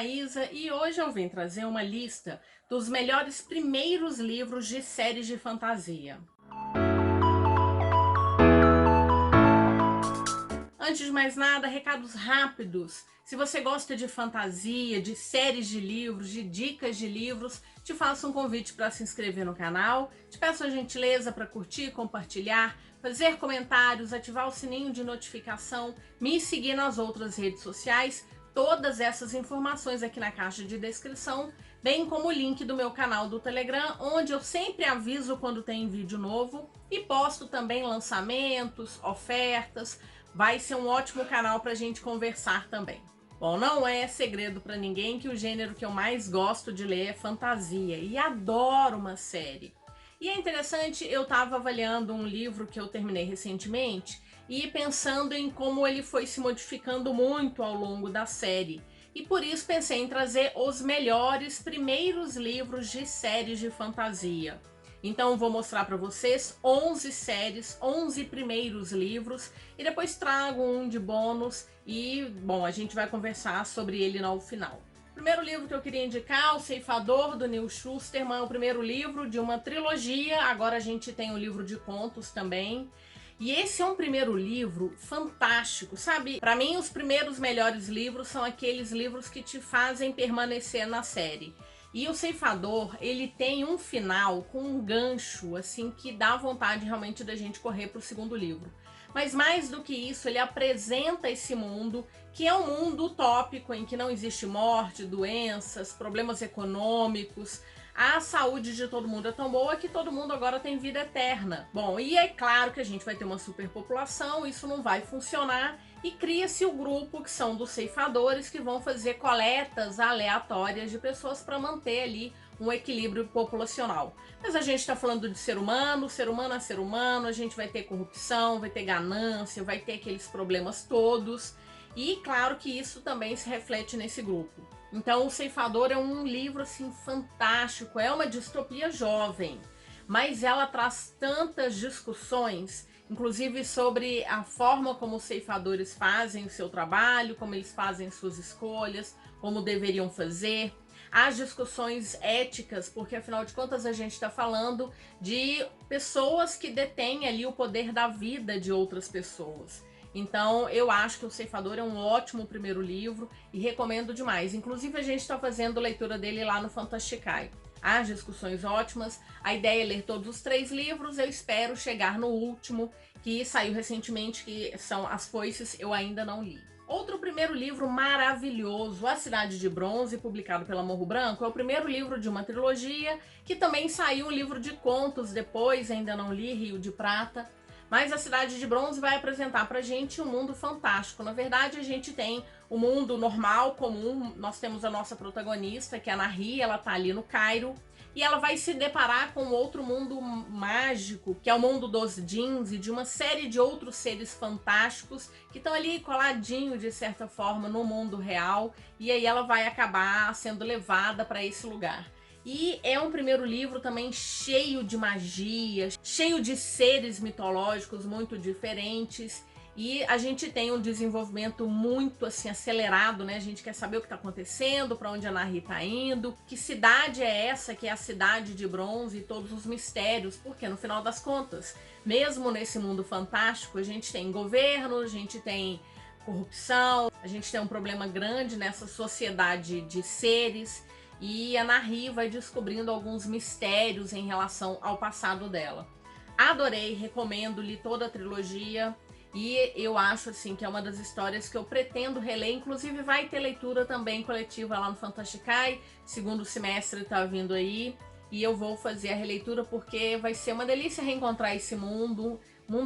Maísa e hoje eu vim trazer uma lista dos melhores primeiros livros de séries de fantasia. Antes de mais nada, recados rápidos. Se você gosta de fantasia, de séries de livros, de dicas de livros, te faço um convite para se inscrever no canal. Te peço a gentileza para curtir, compartilhar, fazer comentários, ativar o sininho de notificação, me seguir nas outras redes sociais. Todas essas informações aqui na caixa de descrição, bem como o link do meu canal do Telegram, onde eu sempre aviso quando tem vídeo novo e posto também lançamentos, ofertas. Vai ser um ótimo canal para a gente conversar também. Bom, não é segredo para ninguém que o gênero que eu mais gosto de ler é fantasia e adoro uma série. E é interessante, eu estava avaliando um livro que eu terminei recentemente e pensando em como ele foi se modificando muito ao longo da série. E por isso pensei em trazer os melhores primeiros livros de séries de fantasia. Então vou mostrar para vocês 11 séries, 11 primeiros livros e depois trago um de bônus e, bom, a gente vai conversar sobre ele no final. O primeiro livro que eu queria indicar, O Ceifador, do Neil Shusterman, é o primeiro livro de uma trilogia, agora a gente tem um livro de contos também. E esse é um primeiro livro fantástico, sabe? Para mim, os primeiros melhores livros são aqueles livros que te fazem permanecer na série. E O Ceifador, ele tem um final com um gancho, assim, que dá vontade realmente da gente correr para o segundo livro. Mas mais do que isso, ele apresenta esse mundo, que é um mundo utópico, em que não existe morte, doenças, problemas econômicos. A saúde de todo mundo é tão boa que todo mundo agora tem vida eterna. Bom, e é claro que a gente vai ter uma superpopulação, isso não vai funcionar, e cria-se o grupo que são dos ceifadores, que vão fazer coletas aleatórias de pessoas para manter ali um equilíbrio populacional. Mas a gente está falando de ser humano é ser humano, a gente vai ter corrupção, vai ter ganância, vai ter aqueles problemas todos, e claro que isso também se reflete nesse grupo. Então, O Ceifador é um livro assim fantástico, é uma distopia jovem, mas ela traz tantas discussões, inclusive sobre a forma como os ceifadores fazem o seu trabalho, como eles fazem suas escolhas, como deveriam fazer. As discussões éticas, porque afinal de contas a gente está falando de pessoas que detêm ali o poder da vida de outras pessoas. Então eu acho que O Ceifador é um ótimo primeiro livro e recomendo demais. Inclusive a gente está fazendo leitura dele lá no Fantasticai. As discussões ótimas, a ideia é ler todos os 3 livros, eu espero chegar no último, que saiu recentemente, que são As Foices, eu ainda não li. Outro primeiro livro maravilhoso, A Cidade de Bronze, publicado pela Morro Branco, é o primeiro livro de uma trilogia, que também saiu um livro de contos depois, ainda não li, Rio de Prata. Mas A Cidade de Bronze vai apresentar pra gente um mundo fantástico. Na verdade, a gente tem o mundo normal, comum. Nós temos a nossa protagonista, que é a Nahri, ela tá ali no Cairo. E ela vai se deparar com outro mundo mágico, que é o mundo dos djinns e de uma série de outros seres fantásticos que estão ali coladinho, de certa forma, no mundo real. E aí ela vai acabar sendo levada para esse lugar. E é um primeiro livro também cheio de magia, cheio de seres mitológicos muito diferentes. E a gente tem um desenvolvimento muito assim acelerado, né? A gente quer saber o que está acontecendo, para onde a Nahri está indo, que cidade é essa, que é a Cidade de Bronze, e todos os mistérios, porque no final das contas, mesmo nesse mundo fantástico, a gente tem governo, a gente tem corrupção, a gente tem um problema grande nessa sociedade de seres. E a Nahri vai descobrindo alguns mistérios em relação ao passado dela. Adorei, recomendo, li toda a trilogia e eu acho assim que é uma das histórias que eu pretendo reler. Inclusive vai ter leitura também coletiva lá no Fantasticai, segundo semestre tá vindo aí. E eu vou fazer a releitura porque vai ser uma delícia reencontrar esse mundo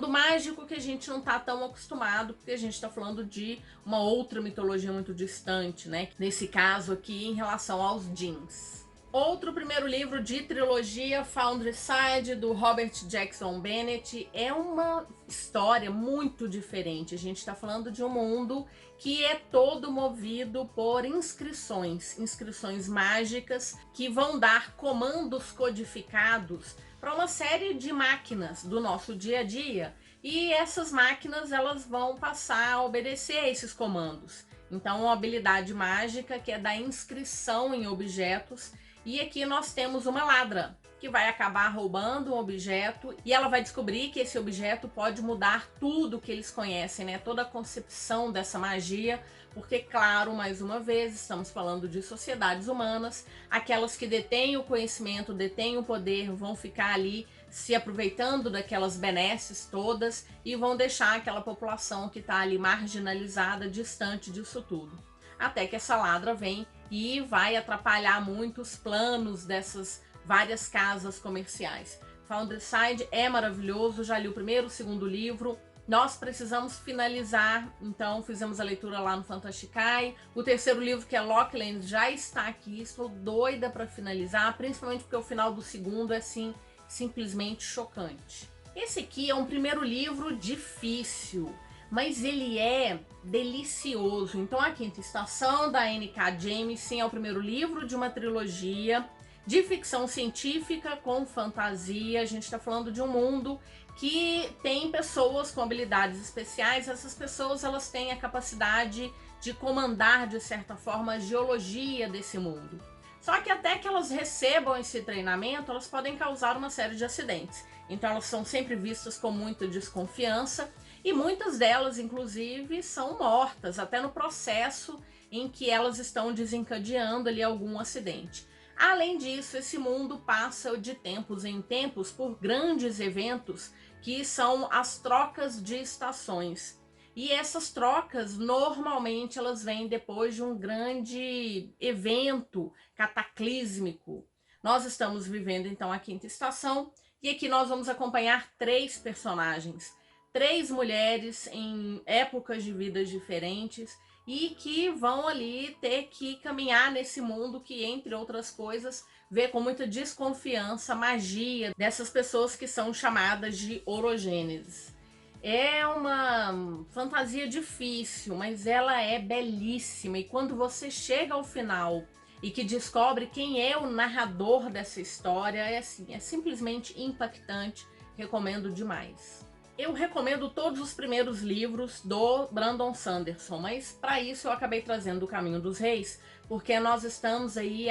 mágico que a gente não tá tão acostumado, porque a gente tá falando de uma outra mitologia muito distante, né? Nesse caso aqui, em relação aos djinns. Outro primeiro livro de trilogia, Foundryside, do Robert Jackson Bennett, é uma história muito diferente. A gente está falando de um mundo que é todo movido por inscrições, inscrições mágicas que vão dar comandos codificados para uma série de máquinas do nosso dia a dia, e essas máquinas elas vão passar a obedecer a esses comandos. Então, uma habilidade mágica que é da inscrição em objetos. E aqui nós temos uma ladra, que vai acabar roubando um objeto e ela vai descobrir que esse objeto pode mudar tudo que eles conhecem, né? Toda a concepção dessa magia, porque, claro, mais uma vez, estamos falando de sociedades humanas, aquelas que detêm o conhecimento, detêm o poder, vão ficar ali se aproveitando daquelas benesses todas e vão deixar aquela população que está ali marginalizada, distante disso tudo. Até que essa ladra vem e vai atrapalhar muito os planos dessas várias casas comerciais. Founderside é maravilhoso, já li o primeiro, o segundo livro. Nós precisamos finalizar, então fizemos a leitura lá no Fantasticai. O terceiro livro, que é Lockland, já está aqui. Estou doida para finalizar, principalmente porque o final do segundo é assim, simplesmente chocante. Esse aqui é um primeiro livro difícil, mas ele é delicioso. Então, A Quinta Estação, da N.K. Jemisin, é o primeiro livro de uma trilogia de ficção científica com fantasia. A gente está falando de um mundo que tem pessoas com habilidades especiais. Essas pessoas, elas têm a capacidade de comandar, de certa forma, a geologia desse mundo. Só que até que elas recebam esse treinamento, elas podem causar uma série de acidentes. Então elas são sempre vistas com muita desconfiança e muitas delas, inclusive, são mortas, até no processo em que elas estão desencadeando ali algum acidente. Além disso, esse mundo passa de tempos em tempos por grandes eventos que são as trocas de estações. E essas trocas, normalmente, elas vêm depois de um grande evento cataclísmico. Nós estamos vivendo, então, a quinta estação, e aqui nós vamos acompanhar 3 personagens. 3 mulheres em épocas de vidas diferentes e que vão ali ter que caminhar nesse mundo que, entre outras coisas, vê com muita desconfiança a magia dessas pessoas que são chamadas de orogêneses. É uma fantasia difícil, mas ela é belíssima. E quando você chega ao final e que descobre quem é o narrador dessa história, é assim, é simplesmente impactante. Recomendo demais. Eu recomendo todos os primeiros livros do Brandon Sanderson, mas para isso eu acabei trazendo O Caminho dos Reis, porque nós estamos aí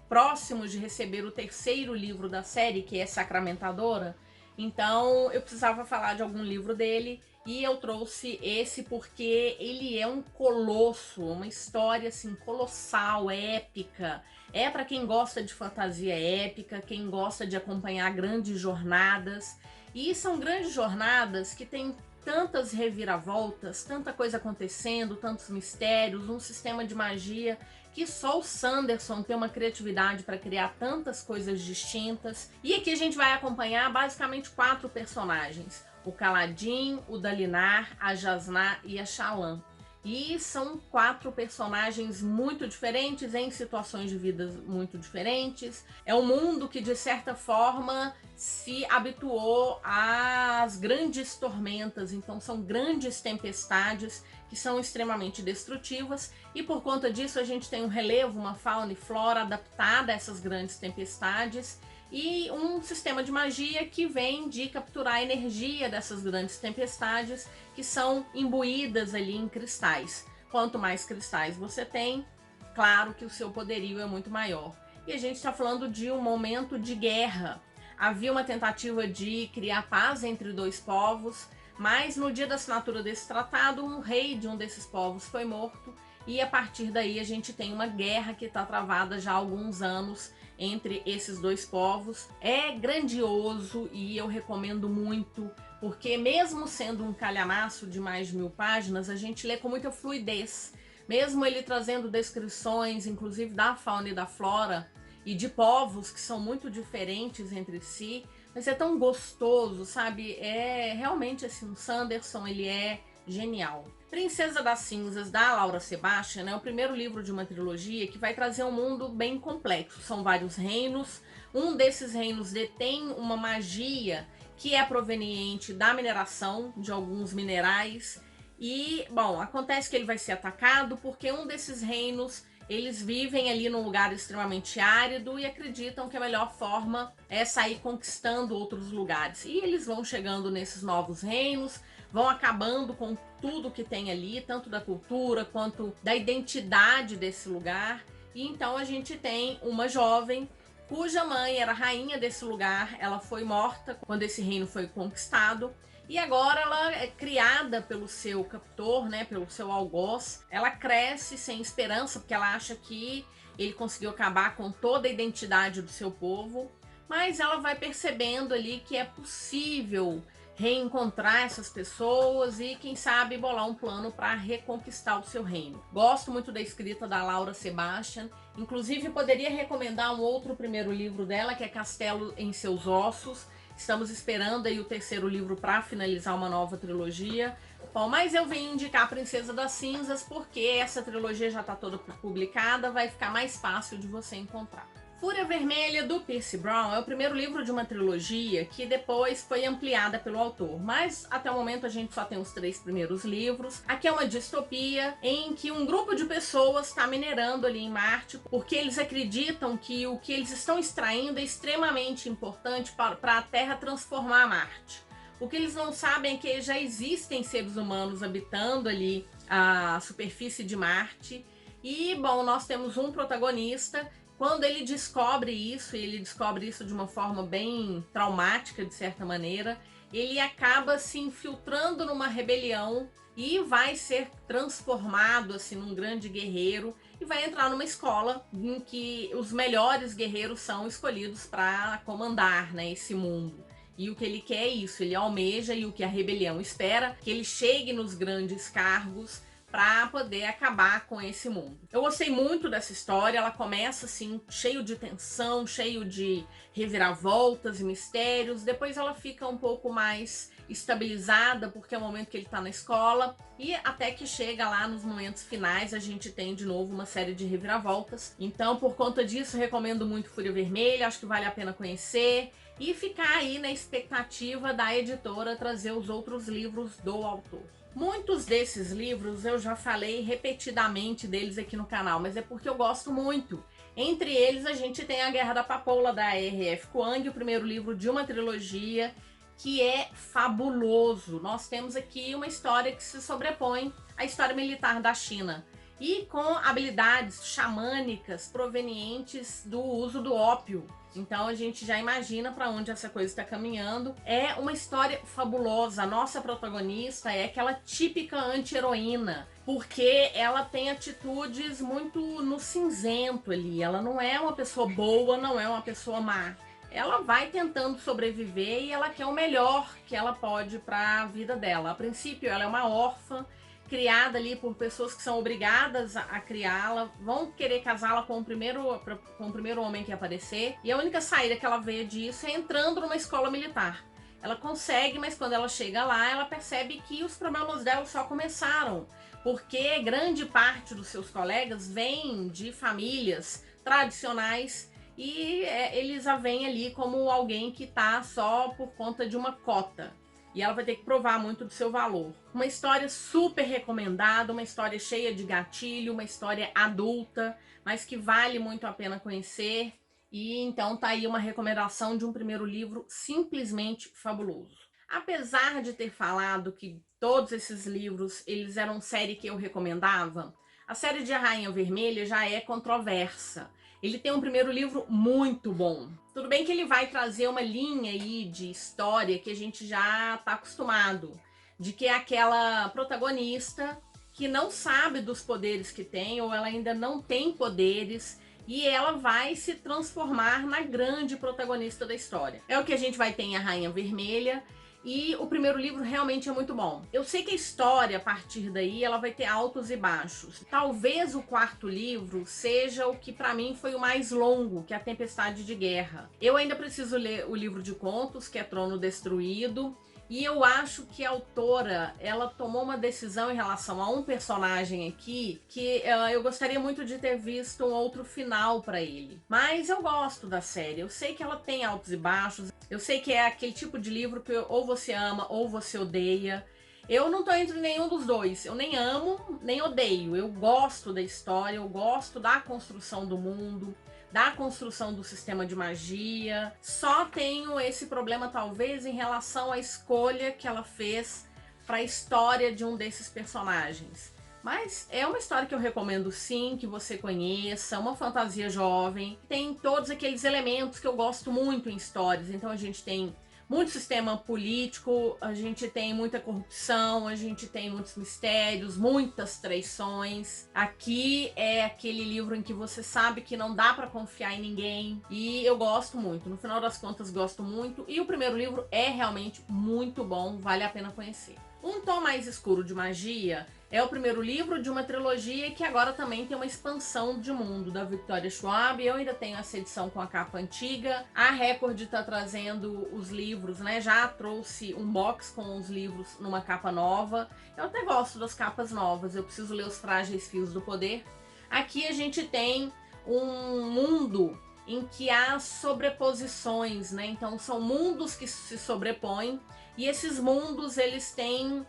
próximos de receber o terceiro livro da série, que é Sacramentadora. Então eu precisava falar de algum livro dele e eu trouxe esse porque ele é um colosso, uma história assim colossal, épica. É para quem gosta de fantasia épica, quem gosta de acompanhar grandes jornadas. E são grandes jornadas que têm tantas reviravoltas, tanta coisa acontecendo, tantos mistérios, um sistema de magia que só o Sanderson tem uma criatividade para criar tantas coisas distintas. E aqui a gente vai acompanhar basicamente 4 personagens: o Kaladin, o Dalinar, a Jasnah e a Shallan. E são 4 personagens muito diferentes, em situações de vida muito diferentes. É um mundo que, de certa forma, se habituou às grandes tormentas. Então são grandes tempestades que são extremamente destrutivas. E por conta disso a gente tem um relevo, uma fauna e flora adaptada a essas grandes tempestades. E um sistema de magia que vem de capturar a energia dessas grandes tempestades que são imbuídas ali em cristais. Quanto mais cristais você tem, claro que o seu poderio é muito maior. E a gente está falando de um momento de guerra. Havia uma tentativa de criar paz entre 2 povos, mas no dia da assinatura desse tratado, um rei de um desses povos foi morto e a partir daí a gente tem uma guerra que está travada já há alguns anos entre esses 2 povos. É grandioso e eu recomendo muito, porque mesmo sendo um calhamaço de mais de 1000 páginas, a gente lê com muita fluidez. Mesmo ele trazendo descrições, inclusive da fauna e da flora, e de povos que são muito diferentes entre si, mas é tão gostoso, sabe? É realmente assim, o Sanderson, ele é genial. Princesa das Cinzas, da Laura Sebastian, é o primeiro livro de uma trilogia que vai trazer um mundo bem complexo. São vários reinos. Um desses reinos detém uma magia que é proveniente da mineração de alguns minerais. E, bom, acontece que ele vai ser atacado porque um desses reinos, eles vivem ali num lugar extremamente árido e acreditam que a melhor forma é sair conquistando outros lugares. E eles vão chegando nesses novos reinos, vão acabando com tudo que tem ali, tanto da cultura quanto da identidade desse lugar. E então a gente tem uma jovem cuja mãe era rainha desse lugar, ela foi morta quando esse reino foi conquistado. E agora ela é criada pelo seu captor, né, pelo seu algoz. Ela cresce sem esperança, porque ela acha que ele conseguiu acabar com toda a identidade do seu povo. Mas ela vai percebendo ali que é possível reencontrar essas pessoas e, quem sabe, bolar um plano para reconquistar o seu reino. Gosto muito da escrita da Laura Sebastian. Inclusive, poderia recomendar um outro primeiro livro dela, que é Castelo em Seus Ossos. Estamos esperando aí o terceiro livro para finalizar uma nova trilogia. Bom, mas eu vim indicar Princesa das Cinzas porque essa trilogia já está toda publicada, vai ficar mais fácil de você encontrar. Fúria Vermelha, do Percy Brown, é o primeiro livro de uma trilogia que depois foi ampliada pelo autor, mas até o momento a gente só tem os 3 primeiros livros. Aqui é uma distopia em que um grupo de pessoas está minerando ali em Marte, porque eles acreditam que o que eles estão extraindo é extremamente importante para a Terra transformar Marte. O que eles não sabem é que já existem seres humanos habitando ali a superfície de Marte. E, bom, nós temos um protagonista. Quando ele descobre isso, e ele descobre isso de uma forma bem traumática, de certa maneira, ele acaba se infiltrando numa rebelião e vai ser transformado assim num grande guerreiro e vai entrar numa escola em que os melhores guerreiros são escolhidos para comandar, né, esse mundo. E o que ele quer é isso, ele almeja, e o que a rebelião espera, que ele chegue nos grandes cargos para poder acabar com esse mundo. Eu gostei muito dessa história, ela começa assim, cheio de tensão, cheio de reviravoltas e mistérios, depois ela fica um pouco mais estabilizada, porque é o momento que ele tá na escola, e até que chega lá nos momentos finais, a gente tem de novo uma série de reviravoltas. Então, por conta disso, recomendo muito Fúria Vermelha, acho que vale a pena conhecer, e ficar aí na expectativa da editora trazer os outros livros do autor. Muitos desses livros eu já falei repetidamente deles aqui no canal, mas é porque eu gosto muito. Entre eles a gente tem A Guerra da Papoula, da R.F. Kuang, o primeiro livro de uma trilogia que é fabuloso. Nós temos aqui uma história que se sobrepõe à história militar da China e com habilidades xamânicas provenientes do uso do ópio. Então a gente já imagina para onde essa coisa está caminhando. É uma história fabulosa. A nossa protagonista é aquela típica anti-heroína, porque ela tem atitudes muito no cinzento ali. Ela não é uma pessoa boa, não é uma pessoa má. Ela vai tentando sobreviver e ela quer o melhor que ela pode para a vida dela. A princípio ela é uma órfã, criada ali por pessoas que são obrigadas a criá-la, vão querer casá-la com o primeiro homem que aparecer, e a única saída que ela vê disso é entrando numa escola militar. Ela consegue, mas quando ela chega lá, ela percebe que os problemas dela só começaram, porque grande parte dos seus colegas vêm de famílias tradicionais e eles a veem ali como alguém que tá só por conta de uma cota. E ela vai ter que provar muito do seu valor. Uma história super recomendada, uma história cheia de gatilho, uma história adulta, mas que vale muito a pena conhecer. E então tá aí uma recomendação de um primeiro livro simplesmente fabuloso. Apesar de ter falado que todos esses livros eles eram série que eu recomendava, a série de A Rainha Vermelha já é controversa. Ele tem um primeiro livro muito bom. Tudo bem que ele vai trazer uma linha aí de história que a gente já está acostumado, de que é aquela protagonista que não sabe dos poderes que tem, ou ela ainda não tem poderes, e ela vai se transformar na grande protagonista da história. É o que a gente vai ter em A Rainha Vermelha. E o primeiro livro realmente é muito bom. Eu sei que a história, a partir daí, ela vai ter altos e baixos. Talvez o quarto livro seja o que pra mim foi o mais longo, que é A Tempestade de Guerra. Eu ainda preciso ler o livro de contos, que é Trono Destruído. E eu acho que a autora, ela tomou uma decisão em relação a um personagem aqui que eu gostaria muito de ter visto um outro final para ele. Mas eu gosto da série, eu sei que ela tem altos e baixos, eu sei que é aquele tipo de livro que ou você ama ou você odeia. Eu não tô entre nenhum dos dois, eu nem amo, nem odeio. Eu gosto da história, eu gosto da construção do mundo, da construção do sistema de magia. Só tenho esse problema talvez em relação à escolha que ela fez para a história de um desses personagens. Mas é uma história que eu recomendo sim, que você conheça, uma fantasia jovem, tem todos aqueles elementos que eu gosto muito em histórias. Então a gente tem muito sistema político, a gente tem muita corrupção, a gente tem muitos mistérios, muitas traições. Aqui é aquele livro em que você sabe que não dá para confiar em ninguém, e eu gosto muito. No final das contas, gosto muito, e o primeiro livro é realmente muito bom, vale a pena conhecer. Um Tom Mais Escuro de Magia é o primeiro livro de uma trilogia que agora também tem uma expansão de mundo da Victoria Schwab. Eu ainda tenho essa edição com a capa antiga. A Record está trazendo os livros, né? Já trouxe um box com os livros numa capa nova. Eu até gosto das capas novas. Eu preciso ler Os Frágeis Fios do Poder. Aqui a gente tem um mundo em que há sobreposições, né? Então são mundos que se sobrepõem, e esses mundos eles têm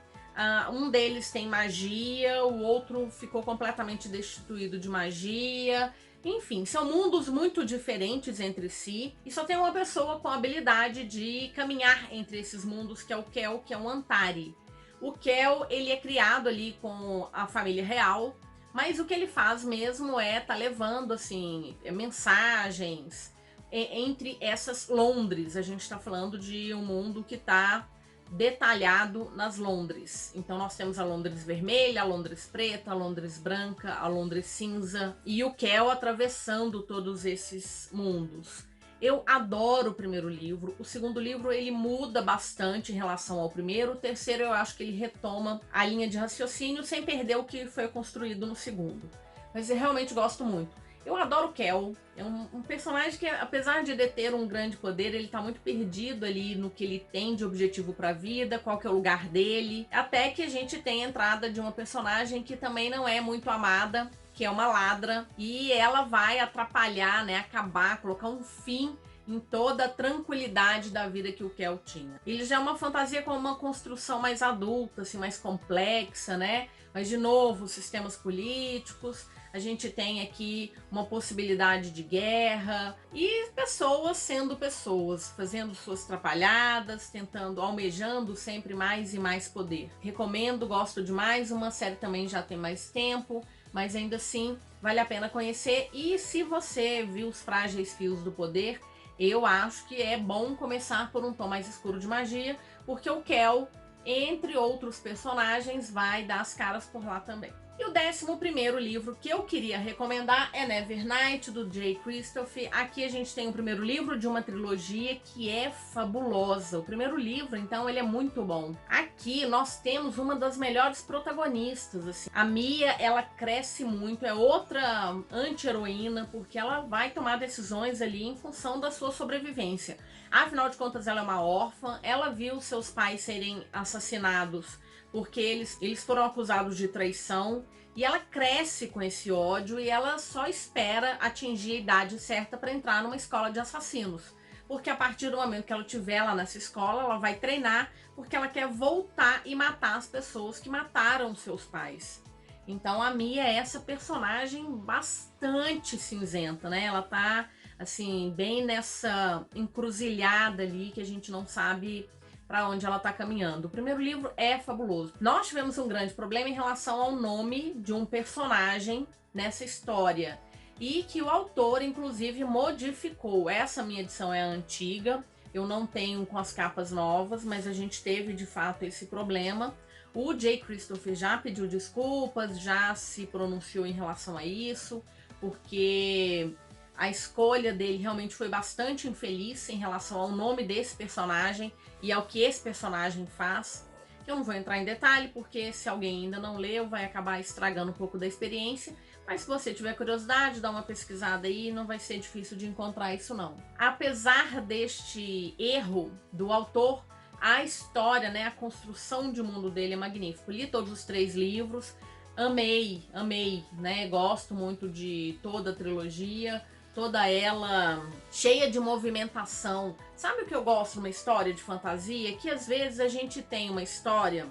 um deles tem magia, o outro ficou completamente destituído de magia. Enfim, são mundos muito diferentes entre si, e só tem uma pessoa com a habilidade de caminhar entre esses mundos, que é o Kel, que é um Antari. O Kel, ele é criado ali com a família real, mas o que ele faz mesmo é tá levando assim mensagens entre essas Londres. A gente está falando de um mundo que está detalhado nas Londres. Então nós temos a Londres vermelha, a Londres preta, a Londres branca, a Londres cinza, e o Kel atravessando todos esses mundos. Eu adoro o primeiro livro. O segundo livro ele muda bastante em relação ao primeiro. O terceiro eu acho que ele retoma a linha de raciocínio sem perder o que foi construído no segundo. Mas eu realmente gosto muito. Eu adoro o Kel, é um personagem que, apesar de deter um grande poder, ele tá muito perdido ali no que ele tem de objetivo pra vida, qual que é o lugar dele. Até que a gente tem a entrada de uma personagem que também não é muito amada, que é uma ladra, e ela vai atrapalhar, né, acabar, colocar um fim em toda a tranquilidade da vida que o Kel tinha. Ele já é uma fantasia com uma construção mais adulta, assim, mais complexa, né? Mas, de novo, sistemas políticos, a gente tem aqui uma possibilidade de guerra e pessoas sendo pessoas, fazendo suas trapalhadas, tentando, almejando sempre mais e mais poder. Recomendo, gosto demais, uma série também já tem mais tempo, mas ainda assim vale a pena conhecer. E se você viu Os Frágeis Fios do Poder, eu acho que é bom começar por Um Tom Mais Escuro de Magia, porque o Kel, entre outros personagens, vai dar as caras por lá também. E o 11º livro que eu queria recomendar é Nevernight, do Jay Kristoff. Aqui a gente tem o primeiro livro de uma trilogia que é fabulosa. O primeiro livro, então, ele é muito bom. Aqui nós temos uma das melhores protagonistas, assim. A Mia, ela cresce muito, é outra anti-heroína, porque ela vai tomar decisões ali em função da sua sobrevivência. Afinal de contas, ela é uma órfã, ela viu seus pais serem assassinados porque eles foram acusados de traição, e ela cresce com esse ódio e ela só espera atingir a idade certa para entrar numa escola de assassinos. Porque a partir do momento que ela estiver lá nessa escola, ela vai treinar, porque ela quer voltar e matar as pessoas que mataram seus pais. Então a Mia é essa personagem bastante cinzenta, né? Ela tá, assim, bem nessa encruzilhada ali que a gente não sabe para onde ela está caminhando. O primeiro livro é fabuloso. Nós tivemos um grande problema em relação ao nome de um personagem nessa história, e que o autor, inclusive, modificou. Essa minha edição é a antiga, eu não tenho com as capas novas, mas a gente teve, de fato, esse problema. O Jay Kristoff já pediu desculpas, já se pronunciou em relação a isso, porque a escolha dele realmente foi bastante infeliz em relação ao nome desse personagem e ao que esse personagem faz. Eu não vou entrar em detalhe, porque se alguém ainda não leu, vai acabar estragando um pouco da experiência. Mas se você tiver curiosidade, dá uma pesquisada aí, não vai ser difícil de encontrar isso não. Apesar deste erro do autor, a história, né, a construção de mundo dele é magnífico. Li todos os 3 livros, amei, né? Gosto muito de toda a trilogia, toda ela cheia de movimentação. Sabe o que eu gosto numa história de fantasia? Que às vezes a gente tem uma história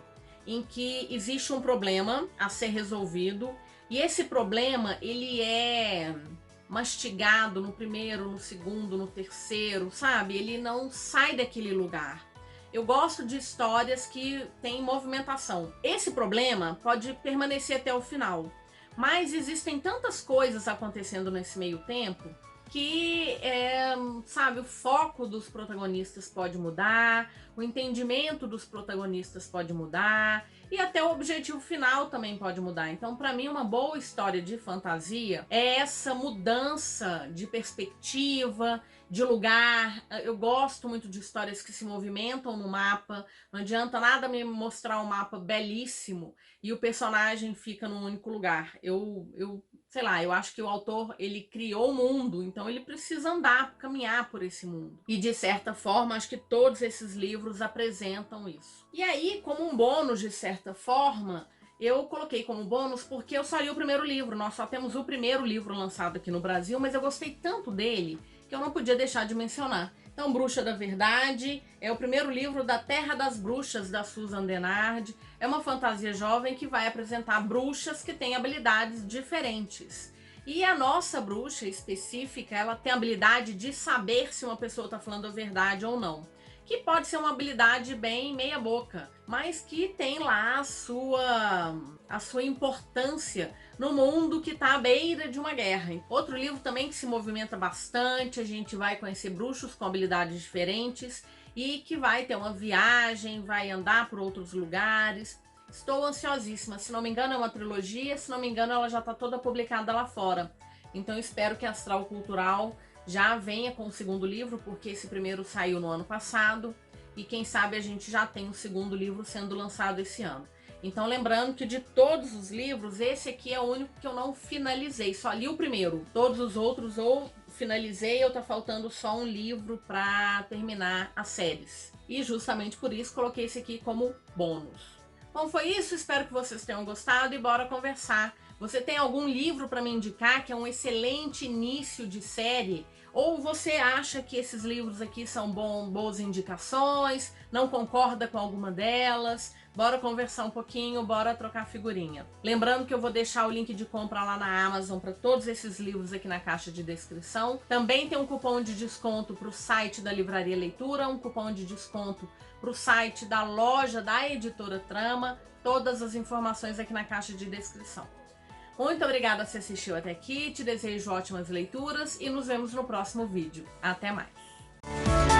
em que existe um problema a ser resolvido, e esse problema ele é mastigado no primeiro, no segundo, no terceiro, sabe? Ele não sai daquele lugar. Eu gosto de histórias que têm movimentação. Esse problema pode permanecer até o final, mas existem tantas coisas acontecendo nesse meio tempo que, sabe, o foco dos protagonistas pode mudar, o entendimento dos protagonistas pode mudar e até o objetivo final também pode mudar. Então, para mim, uma boa história de fantasia é essa mudança de perspectiva, de lugar. Eu gosto muito de histórias que se movimentam no mapa. Não adianta nada me mostrar um mapa belíssimo e o personagem fica num único lugar. Sei lá, eu acho que o autor, ele criou o mundo, então ele precisa andar, caminhar por esse mundo. E de certa forma, acho que todos esses livros apresentam isso. E aí, como um bônus, de certa forma, eu coloquei como bônus porque eu só li o primeiro livro. Nós só temos o primeiro livro lançado aqui no Brasil, mas eu gostei tanto dele que eu não podia deixar de mencionar. Então, Bruxa da Verdade é o primeiro livro da Terra das Bruxas, da Susan Dennard. É uma fantasia jovem que vai apresentar bruxas que têm habilidades diferentes. E a nossa bruxa específica, ela tem a habilidade de saber se uma pessoa está falando a verdade ou não. Que pode ser uma habilidade bem meia boca, mas que tem lá a sua importância no mundo que está à beira de uma guerra. Outro livro também que se movimenta bastante, a gente vai conhecer bruxos com habilidades diferentes e que vai ter uma viagem, vai andar por outros lugares. Estou ansiosíssima, se não me engano é uma trilogia, se não me engano ela já está toda publicada lá fora. Então espero que a Astral Cultural já venha com o segundo livro, porque esse primeiro saiu no ano passado e quem sabe a gente já tem o segundo livro sendo lançado esse ano. Então lembrando que de todos os livros, esse aqui é o único que eu não finalizei, só li o primeiro. Todos os outros ou finalizei ou tá faltando só um livro para terminar as séries. E justamente por isso coloquei esse aqui como bônus. Bom, foi isso, espero que vocês tenham gostado e bora conversar. Você tem algum livro para me indicar que é um excelente início de série? Ou você acha que esses livros aqui são boas indicações, não concorda com alguma delas? Bora conversar um pouquinho, bora trocar figurinha. Lembrando que eu vou deixar o link de compra lá na Amazon para todos esses livros aqui na caixa de descrição. Também tem um cupom de desconto para o site da Livraria Leitura, um cupom de desconto para o site da loja da Editora Trama. Todas as informações aqui na caixa de descrição. Muito obrigada se assistiu até aqui, te desejo ótimas leituras e nos vemos no próximo vídeo. Até mais!